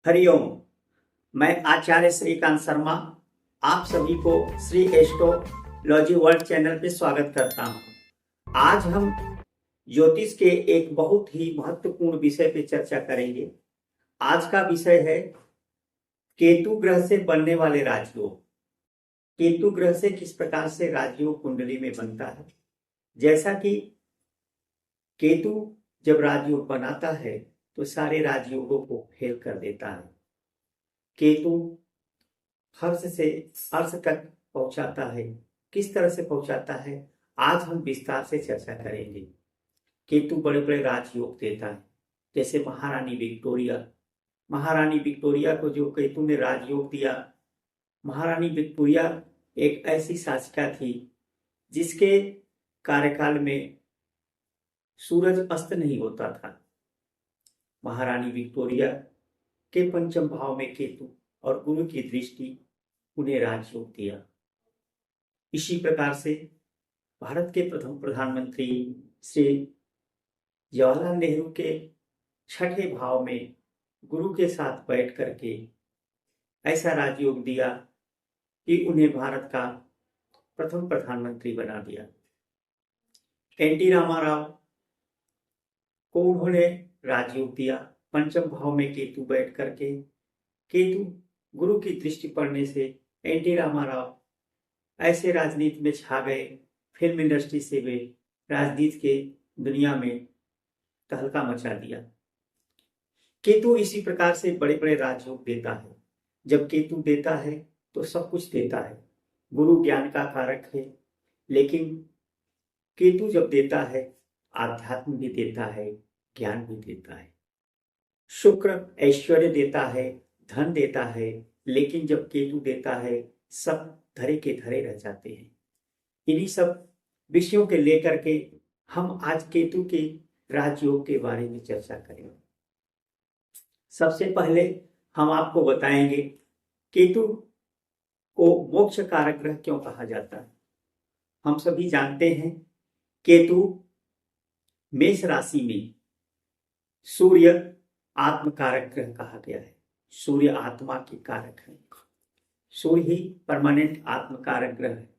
हरिओम। मैं आचार्य श्रीकांत शर्मा आप सभी को श्री एस्ट्रोलॉजी वर्ल्ड चैनल पे स्वागत करता हूं। आज हम ज्योतिष के एक बहुत ही महत्वपूर्ण विषय पे चर्चा करेंगे। आज का विषय है केतु ग्रह से बनने वाले राजयोग। केतु ग्रह से किस प्रकार से राजयोग कुंडली में बनता है। जैसा कि केतु जब राजयोग बनाता है तो सारे राजयोगों को फेल कर देता है। केतु हर्ष से अर्श तक पहुंचाता है। किस तरह से पहुंचाता है आज हम विस्तार से चर्चा करेंगे। केतु बड़े बड़े राजयोग देता है, जैसे महारानी विक्टोरिया को जो केतु ने राजयोग दिया। महारानी विक्टोरिया एक ऐसी शासिका थी जिसके कार्यकाल में सूरज अस्त नहीं होता था। महारानी विक्टोरिया के पंचम भाव में केतु और गुरु की दृष्टि उन्हें राजयोग दिया। इसी प्रकार से भारत के प्रथम प्रधानमंत्री श्री जवाहरलाल नेहरू के छठे भाव में गुरु के साथ बैठ करके ऐसा राजयोग दिया कि उन्हें भारत का प्रथम प्रधानमंत्री बना दिया। एन.टी. रामाराव को उन्होंने राजयोग दिया पंचम भाव में केतु बैठ करके। केतु गुरु की दृष्टि पड़ने से एन.टी. रामाराव ऐसे राजनीति में छा गए, फिल्म इंडस्ट्री से वे राजनीति के दुनिया में तहलका मचा दिया। केतु इसी प्रकार से बड़े बड़े राजयोग देता है। जब केतु देता है तो सब कुछ देता है। गुरु ज्ञान का कारक है, लेकिन केतु जब देता है आध्यात्म भी देता है, ज्ञान भी देता है। शुक्र ऐश्वर्य देता है, धन देता है, लेकिन जब केतु देता है सब धरे के धरे रह जाते हैं। इन्हीं सब विषयों के लेकर के हम आज केतु के राजयोग के बारे में चर्चा करेंगे। सबसे पहले हम आपको बताएंगे केतु को मोक्ष कारक ग्रह क्यों कहा जाता है। हम सभी जानते हैं केतु मेष राशि में सूर्य आत्म कारक ग्रह कहा गया है। सूर्य आत्मा के कारक है। सूर्य ही परमानेंट आत्म कारक ग्रह है।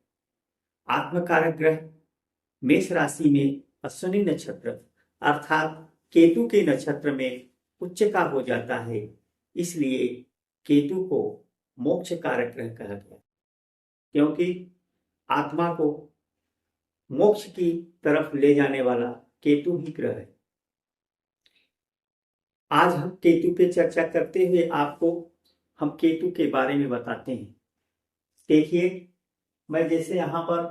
आत्म कारक ग्रह मेष राशि में अश्विनी नक्षत्र अर्थात केतु के नक्षत्र में उच्च का हो जाता है, इसलिए केतु को मोक्ष कारक ग्रह कहा गया, क्योंकि आत्मा को मोक्ष की तरफ ले जाने वाला केतु ही ग्रह है। आज हम केतु पे चर्चा करते हुए आपको हम केतु के बारे में बताते हैं। देखिए, मैं जैसे यहाँ पर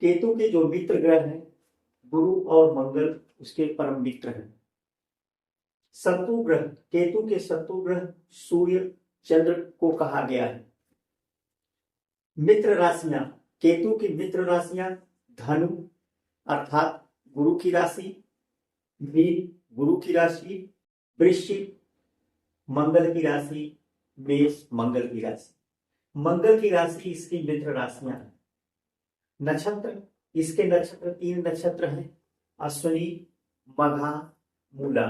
केतु के जो मित्र ग्रह हैं गुरु और मंगल उसके परम मित्र हैं। शत्रु ग्रह, केतु के शत्रु ग्रह सूर्य चंद्र को कहा गया है। मित्र राशियां, केतु की मित्र राशियां धनु अर्थात गुरु की राशि, मीन गुरु की राशि, वृश्चिक मंगल की राशि, मेष मंगल की राशि। मंगल की राशि इसकी मित्र राशियां हैं। नक्षत्र, इसके नक्षत्र 3 नक्षत्र हैं, अश्विनी, मघा, मूला।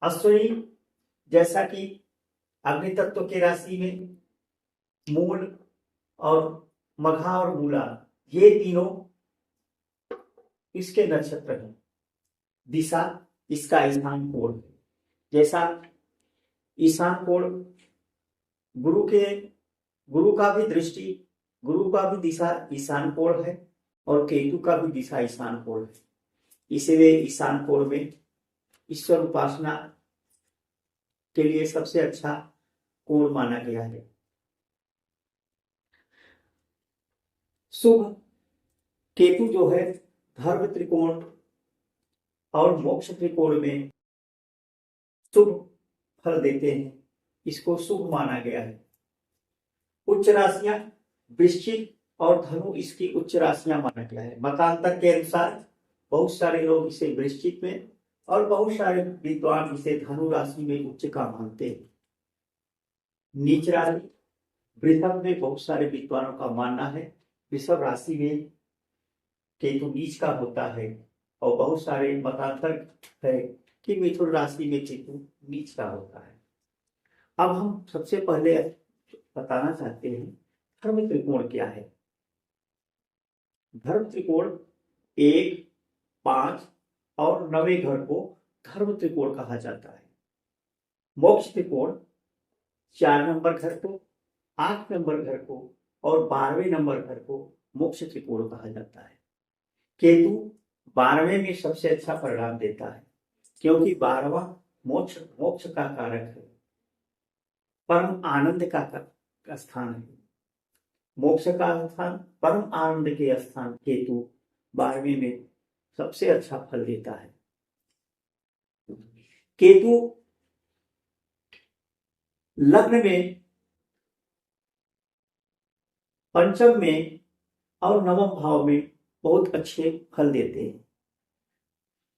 अश्विनी जैसा कि अग्नि तत्व के राशि में मूल और मघा और मूला ये तीनों इसके नक्षत्र हैं। दिशा इसका ईशान कोण है। जैसा ईशान कोण गुरु का भी दृष्टि, गुरु का भी दिशा ईशान कोण है और केतु का भी दिशा ईशान कोण है। इसलिए ईशान कोण में ईश्वर उपासना के लिए सबसे अच्छा कोण माना गया है। शुभ केतु जो है धर्म त्रिकोण और मोक्ष त्रिकोण में शुभ फल देते हैं, इसको शुभ माना गया है। उच्च राशियां वृश्चिक और धनु इसकी उच्च राशियां माना गया है। मतांतर के अनुसार बहुत सारे लोग इसे वृश्चिक में और बहुत सारे विद्वान इसे धनु राशि में उच्च का मानते हैं। नीच राशि वृषभ में बहुत सारे विद्वानों का मानना है वृषभ राशि में केतु नीच का होता है और बहुत सारे मतांतर है कि मिथुन राशि में केतु नीच का होता है। अब हम सबसे पहले बताना चाहते हैं धर्म त्रिकोण क्या है। धर्म त्रिकोण 1, 5 और 9वें घर को धर्म त्रिकोण कहा जाता है। मोक्ष त्रिकोण 4 नंबर घर को, 8 नंबर घर को और 12वें नंबर घर को मोक्ष त्रिकोण कहा जाता है। केतु 12वें में सबसे अच्छा परिणाम देता है, क्योंकि 12वां मोक्ष का कारक है, परम आनंद का स्थान है। मोक्ष का स्थान, परम आनंद के स्थान केतु 12वें में सबसे अच्छा फल देता है। केतु लग्न में, पंचम में और नवम भाव में बहुत अच्छे फल देते हैं।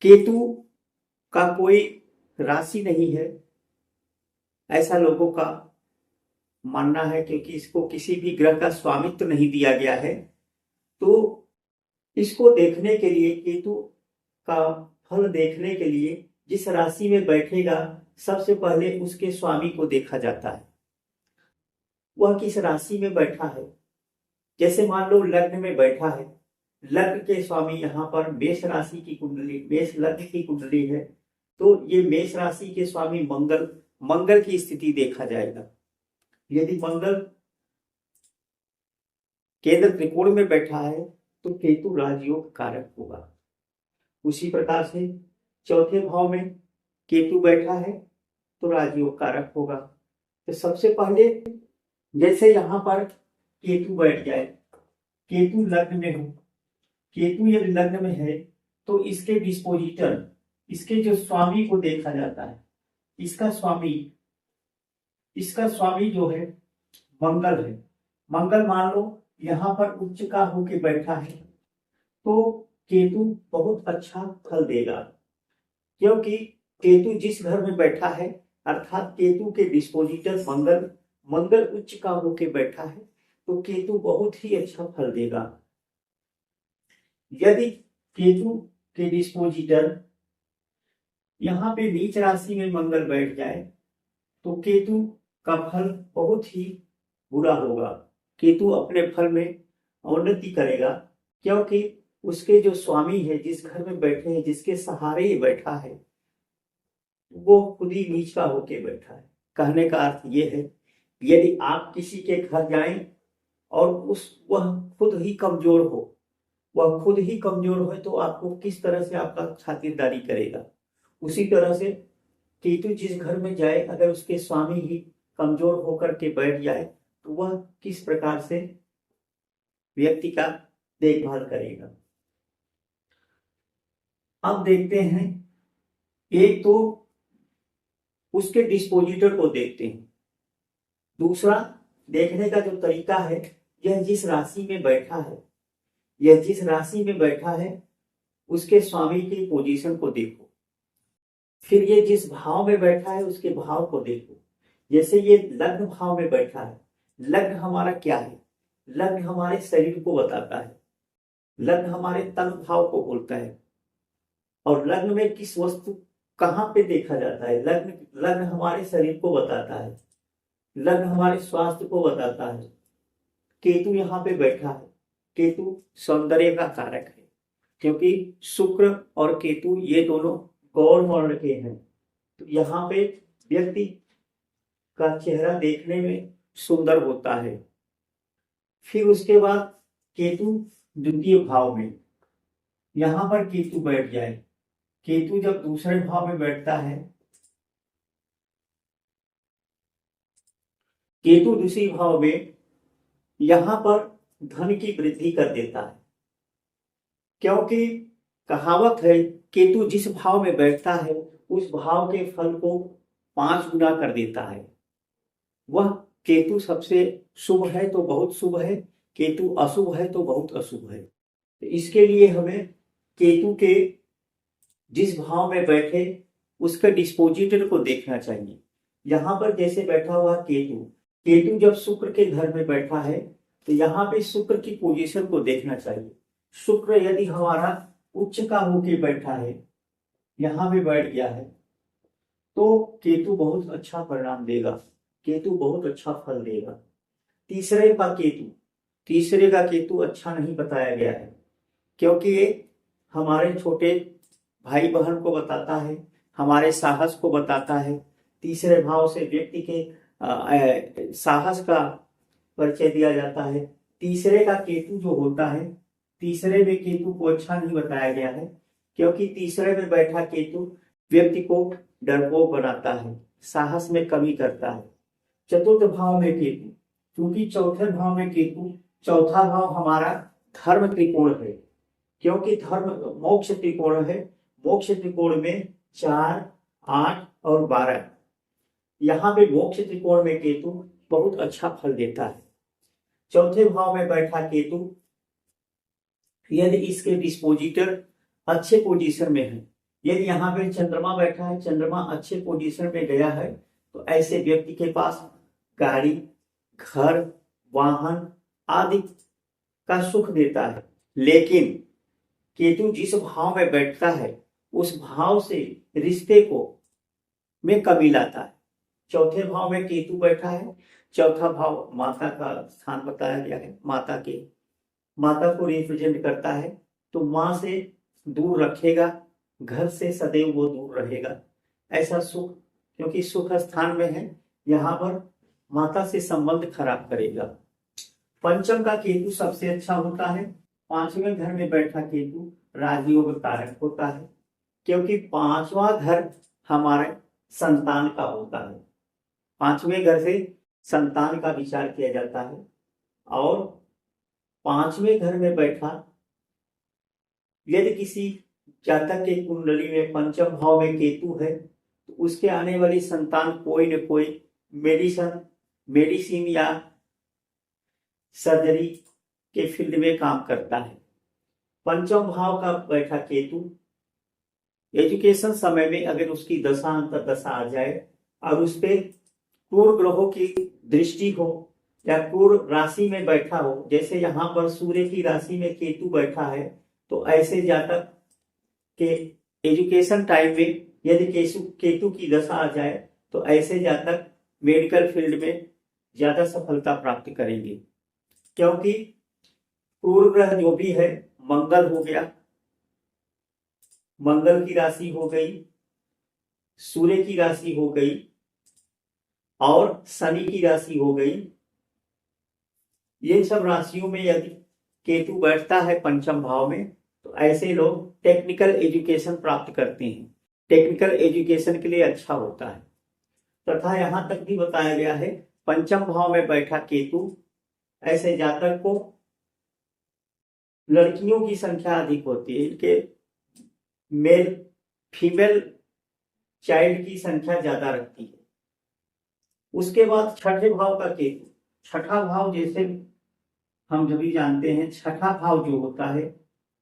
केतु का कोई राशि नहीं है, ऐसा लोगों का मानना है, क्योंकि इसको किसी भी ग्रह का स्वामित्व नहीं दिया गया है। तो इसको देखने के लिए, केतु का फल देखने के लिए जिस राशि में बैठेगा सबसे पहले उसके स्वामी को देखा जाता है, वह किस राशि में बैठा है। जैसे मान लो लग्न में बैठा है, लग्न के स्वामी यहाँ पर मेष राशि की कुंडली, मेष लग्न की कुंडली है, तो ये मेष राशि के स्वामी मंगल की स्थिति देखा जाएगा। यदि मंगल केंद्र त्रिकोण में बैठा है तो केतु राजयोग कारक होगा। उसी प्रकार से चौथे भाव में केतु बैठा है तो राजयोग कारक होगा। तो सबसे पहले जैसे यहाँ पर केतु बैठ जाए, केतु लग्न में हो, केतु यदि लग्न में है तो इसके डिस्पोजिटर, इसके जो स्वामी को देखा जाता है। इसका स्वामी जो है मंगल है। मंगल मान लो यहाँ पर उच्च का होके बैठा है तो केतु बहुत अच्छा फल देगा, क्योंकि केतु जिस घर में बैठा है, अर्थात केतु के डिस्पोजिटर मंगल उच्च का होके बैठा है तो केतु बहुत ही अच्छा फल देगा। यदि केतु के डिस्पोजिटर यहाँ पे नीच राशि में मंगल बैठ जाए तो केतु का फल बहुत ही बुरा होगा। केतु अपने फल में अवनति करेगा, क्योंकि उसके जो स्वामी है, जिस घर में बैठे हैं, जिसके सहारे ही बैठा है, वो खुद ही नीच का होके बैठा है। कहने का अर्थ ये है, यदि आप किसी के घर जाएं और वह खुद ही कमजोर हो, तो आपको किस तरह से आपका खातिरदारी करेगा। उसी तरह से केतु जिस घर में जाए, अगर उसके स्वामी ही कमजोर होकर के बैठ जाए तो वह किस प्रकार से व्यक्ति का देखभाल करेगा। अब देखते हैं, एक तो उसके डिस्पोजिटर को देखते हैं। दूसरा देखने का जो तरीका है, यह जिस राशि में बैठा है उसके स्वामी की पोजीशन को देखो। फिर ये जिस भाव में बैठा है उसके भाव को देखो। जैसे ये लग्न भाव में बैठा है, लग्न हमारा क्या है? लग्न हमारे शरीर को बताता है, लग्न हमारे तन भाव को बोलता है। और लग्न में किस वस्तु कहाँ पे देखा जाता है? लग्न हमारे शरीर को बताता है, लग्न हमारे स्वास्थ्य को बताता है। केतु यहाँ पे बैठा है, केतु सौंदर्य का कारक है, क्योंकि शुक्र और केतु ये दोनों गौर वर्ण के हैं। तो यहाँ पे व्यक्ति का चेहरा देखने में सुंदर होता है। फिर उसके बाद केतु द्वितीय भाव में, यहाँ पर केतु बैठ जाए, केतु जब दूसरे भाव में बैठता है, केतु दूसरी भाव में यहाँ पर धन की वृद्धि कर देता है, क्योंकि कहावत है केतु जिस भाव में बैठता है उस भाव के फल को 5 गुना कर देता है। वह केतु सबसे शुभ है तो बहुत शुभ है, केतु अशुभ है तो बहुत अशुभ है। तो इसके लिए हमें केतु के जिस भाव में बैठे उसके डिस्पोजिटर को देखना चाहिए। यहाँ पर जैसे बैठा हुआ केतु जब शुक्र के घर में बैठा है तो यहाँ पे शुक्र की पोजीशन को देखना चाहिए। शुक्र यदि हमारा उच्च का होके बैठा है, यहाँ पे बैठ गया है, तो केतु बहुत अच्छा परिणाम देगा, केतु बहुत अच्छा फल देगा। तीसरे का केतु अच्छा नहीं बताया गया है, क्योंकि ये हमारे छोटे भाई बहन को बताता है, हमारे साहस को बताता है। तीसरे भाव से व्यक्ति के साहस का परिचय दिया जाता है। तीसरे का केतु जो होता है, तीसरे में केतु को अच्छा नहीं बताया गया है, क्योंकि तीसरे में बैठा केतु व्यक्ति को डरपोक बनाता है, साहस में कमी करता है। चतुर्थ भाव में केतु, क्योंकि चौथे भाव में केतु, चौथा भाव हमारा धर्म त्रिकोण है, क्योंकि धर्म मोक्ष त्रिकोण है। मोक्ष त्रिकोण में 4, 8 और 12, यहाँ पे मोक्ष त्रिकोण में केतु बहुत अच्छा फल देता है। चौथे भाव में बैठा केतु, यदि इसके डिस्पोजिटर अच्छे पोजीशन में है, यदि यहाँ पे चंद्रमा बैठा है, चंद्रमा अच्छे पोजीशन में गया है, तो ऐसे व्यक्ति के पास गाड़ी, घर, वाहन आदि का सुख देता है। लेकिन केतु जिस भाव में बैठता है, उस भाव से रिश्ते को में कमी लाता है। चौथे भाव में केतु बैठा है, चौथा भाव माता का स्थान बताया गया है, माता को रिप्रेजेंट करता है, तो माँ से दूर रखेगा, घर से सदैव वो दूर रहेगा। ऐसा सुख, क्योंकि सुख स्थान में है, यहाँ पर माता से संबंध खराब करेगा। पंचम का केतु सबसे अच्छा होता है। पांचवें घर में बैठा केतु राजयोग कारक होता है, क्योंकि पांचवा घर हमारे संतान का होता है। पांचवें घर से संतान का विचार किया जाता है, और पांचवें घर में बैठा यदि किसी जातक के कुंडली में पंचम भाव में केतु है, तो उसके आने वाली संतान कोई न कोई मेडिसिन या सर्जरी के फील्ड में काम करता है। पंचम भाव का बैठा केतु एजुकेशन समय में अगर उसकी दशा अंतर्दशा आ जाए और उस पर क्रूर ग्रहों की दृष्टि हो या क्रूर राशि में बैठा हो, जैसे यहाँ पर सूर्य की राशि में केतु बैठा है, तो ऐसे जातक के एजुकेशन टाइम में यदि केतु की दशा आ जाए, तो ऐसे जातक मेडिकल फील्ड में ज्यादा सफलता प्राप्त करेंगे। क्योंकि क्रूर ग्रह जो भी है, मंगल हो गया, मंगल की राशि हो गई, सूर्य की राशि हो गई और शनि की राशि हो गई। ये सब राशियों में यदि केतु बैठता है पंचम भाव में, तो ऐसे लोग टेक्निकल एजुकेशन प्राप्त करते हैं, टेक्निकल एजुकेशन के लिए अच्छा होता है। तथा यहाँ तक भी बताया गया है, पंचम भाव में बैठा केतु ऐसे जातक को लड़कियों की संख्या अधिक होती है, इनके मेल फीमेल चाइल्ड की संख्या ज्यादा रखती है। उसके बाद छठे भाव का केतु, छठा भाव जैसे हम सभी जानते हैं, छठा भाव जो होता है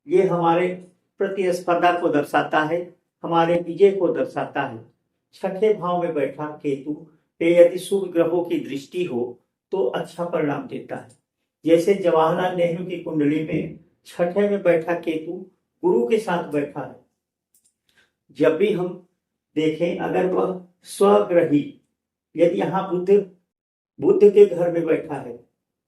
ये हमारे प्रतिस्पर्धा को दर्शाता है, हमारे विजय को दर्शाता है। छठे भाव में बैठा केतु पे यदि शुभ ग्रहों की दृष्टि हो तो अच्छा परिणाम देता है। जैसे जवाहरलाल नेहरू की कुंडली में छठे में बैठा केतु गुरु के साथ बैठा है। जब भी हम देखें, अगर वह स्वग्रही, यदि यहाँ बुद्ध के घर में बैठा है,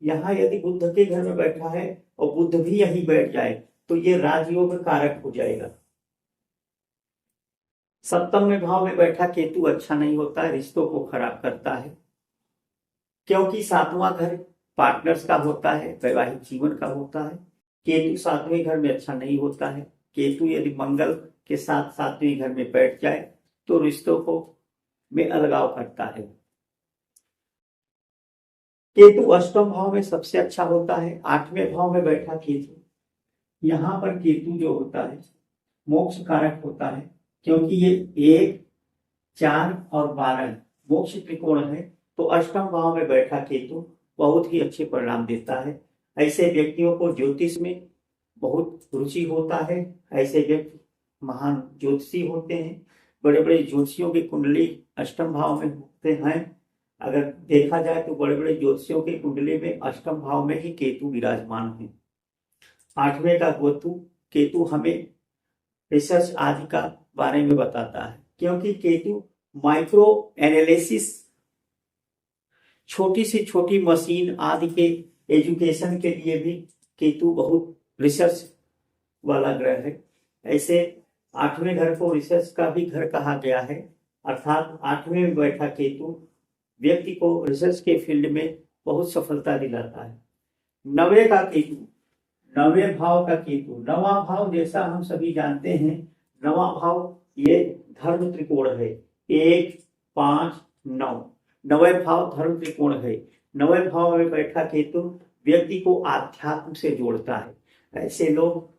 यहाँ यदि बुद्ध के घर में बैठा है और बुद्ध भी यहीं बैठ जाए, तो ये राजयोग कारक हो जाएगा। सप्तम में भाव में बैठा केतु अच्छा नहीं होता है, रिश्तों को खराब करता है, क्योंकि सातवां घर पार्टनर्स का होता है, वैवाहिक जीवन का होता है। केतु सातवें घर में अच्छा नहीं होता है। केतु यदि मंगल के साथ सातवें घर में बैठ जाए तो रिश्तों को में अलगाव करता है। केतु अष्टम भाव में सबसे अच्छा होता है। आठवें भाव में बैठा केतु, यहाँ पर केतु जो होता है मोक्ष कारक होता है, क्योंकि ये 1, 4 और 12 मोक्ष त्रिकोण है, तो अष्टम भाव में बैठा केतु बहुत ही अच्छे परिणाम देता है। ऐसे व्यक्तियों को ज्योतिष में बहुत रुचि होता है, ऐसे व्यक्ति महान ज्योतिषी होते हैं। बड़े बड़े ज्योतिषियों की कुंडली अष्टम भाव में होते हैं। अगर देखा जाए तो बड़े बड़े ज्योतिषियों की कुंडली में अष्टम भाव में ही केतु विराजमान है। आठवें का केतु हमें रिसर्च आदि का बारे में बताता है, क्योंकि केतु माइक्रो एनालिसिस, छोटी से छोटी मशीन आदि के एजुकेशन के लिए भी केतु बहुत रिसर्च वाला ग्रह है। ऐसे 8वें घर को रिसर्च का भी घर कहा गया है, अर्थात 8वें में बैठा केतु व्यक्ति को रिसर्च के फील्ड में बहुत सफलता दिलाता है। 9वें का केतु, 9वें भाव का केतु, 9वां भाव जैसा हम सभी जानते हैं, 9वां भाव ये धर्म त्रिकोण है, 1, 5, 9, 9वें भाव धर्म त्रिकोण है। 9वें भाव में बैठा केतु व्यक्ति को आध्यात्म से जोड़ता है। ऐसे लोग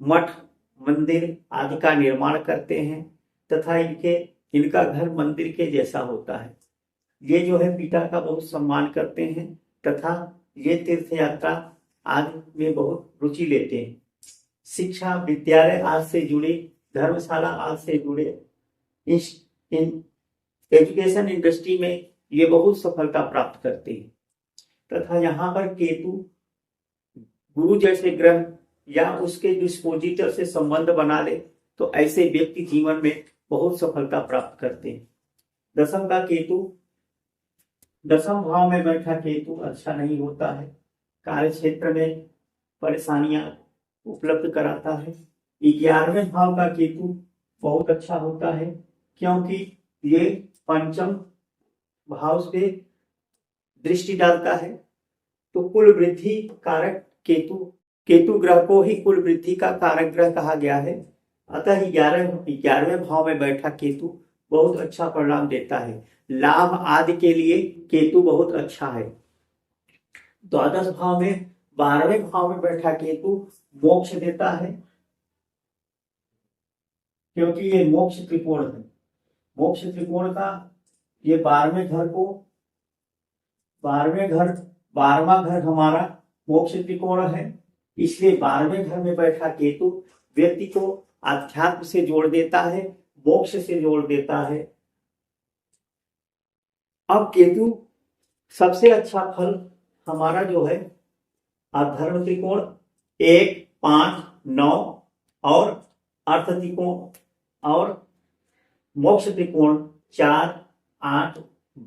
मठ, मंदिर आदि का निर्माण करते हैं तथा इनका घर मंदिर के जैसा होता है। ये जो है पिता का बहुत सम्मान करते हैं तथा ये तीर्थ यात्रा आदि में बहुत रुचि लेते हैं। शिक्षा, विद्यालय आज से जुड़े, धर्मशाला आज से जुड़े, इन एजुकेशन इंडस्ट्री में ये बहुत सफलता प्राप्त करते हैं। तथा यहाँ पर केतु गुरु जैसे ग्रह या उसके डिस्पोजिटर से संबंध बना ले तो ऐसे व्यक्ति जीवन में बहुत सफलता प्राप्त करते हैं। 10वीं का केतु, 10वें भाव में बैठा केतु अच्छा नहीं होता है, कार्य क्षेत्र में परेशानियां उपलब्ध कराता है। 11वें भाव का केतु बहुत अच्छा होता है क्योंकि ये पंचम भाव से दृष्टि डालता है, तो कुल वृद्धि कारक केतु ग्रह को ही कुल वृद्धि का कारक ग्रह कहा गया है। अतः 11वें भाव में बैठा केतु बहुत अच्छा परिणाम देता है। लाभ आदि के लिए केतु बहुत अच्छा है। 12 भाव में 12वें भाव में बैठा केतु मोक्ष देता है क्योंकि ये मोक्ष त्रिकोण है। मोक्ष त्रिकोण का ये 12वें घर को, 12वां घर हमारा मोक्ष त्रिकोण है, इसलिए 12वें घर में बैठा केतु व्यक्ति को आध्यात्म से जोड़ देता है, मोक्ष से जोड़ देता है। अब केतु सबसे अच्छा फल हमारा जो है धर्म त्रिकोण 1, 5, 9 और अर्थ त्रिकोण और मोक्ष त्रिकोण 4, 8,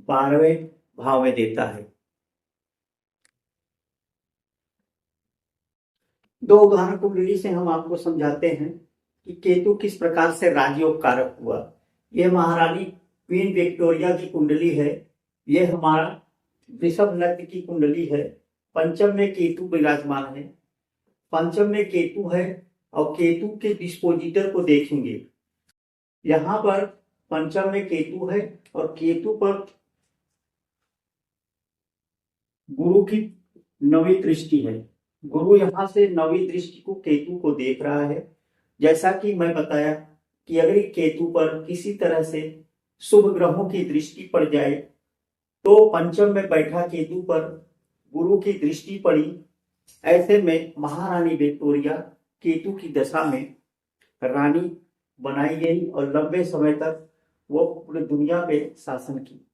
12वें भाव में देता है। 2 उदाहरण कुंडली से हम आपको समझाते हैं कि केतु किस प्रकार से राजयोग कारक हुआ। यह महारानी क्वीन विक्टोरिया की कुंडली है। यह हमारा वृषभ लग्न की कुंडली है। पंचम में केतु विराजमान है, पंचम में केतु है और केतु के डिस्पोजिटर को देखेंगे। यहाँ पर पंचम में केतु है और केतु पर गुरु की 9वीं दृष्टि है। गुरु यहाँ से 9वीं दृष्टि को केतु को देख रहा है। जैसा कि मैं बताया कि अगर केतु पर किसी तरह से शुभ ग्रहों की दृष्टि पड़ जाए तो पंचम में बैठा केतु पर गुरु की दृष्टि पड़ी, ऐसे में महारानी विक्टोरिया केतु की दशा में रानी बनाई गई और लंबे समय तक वो पूरी दुनिया पे शासन की।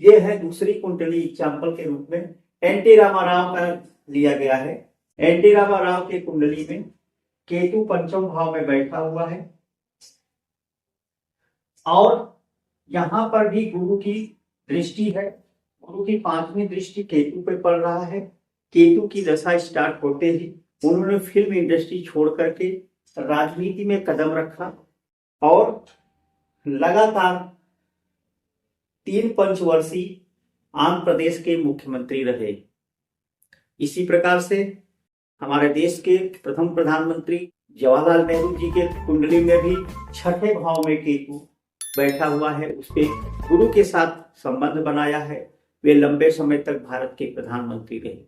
ये है दूसरी कुंडली एग्जाम्पल के रूप में एनटी रामाराव का लिया गया है। एनटी रामाराव की कुंडली में केतु पंचम भाव में बैठा हुआ है और यहाँ पर भी गुरु की दृष्टि है। गुरु की 5वीं दृष्टि केतु पे पड़ रहा है। केतु की दशा स्टार्ट होते ही उन्होंने फिल्म इंडस्ट्री छोड़ करके राजनीति में कदम रखा और लगातार 3 पंचवर्षीय आंध्र प्रदेश के मुख्यमंत्री रहे। इसी प्रकार से हमारे देश के प्रथम प्रधानमंत्री जवाहरलाल नेहरू जी के कुंडली में भी 6ठे भाव में केतु बैठा हुआ है। उसके गुरु के साथ संबंध बनाया है। वे लंबे समय तक भारत के प्रधानमंत्री रहे।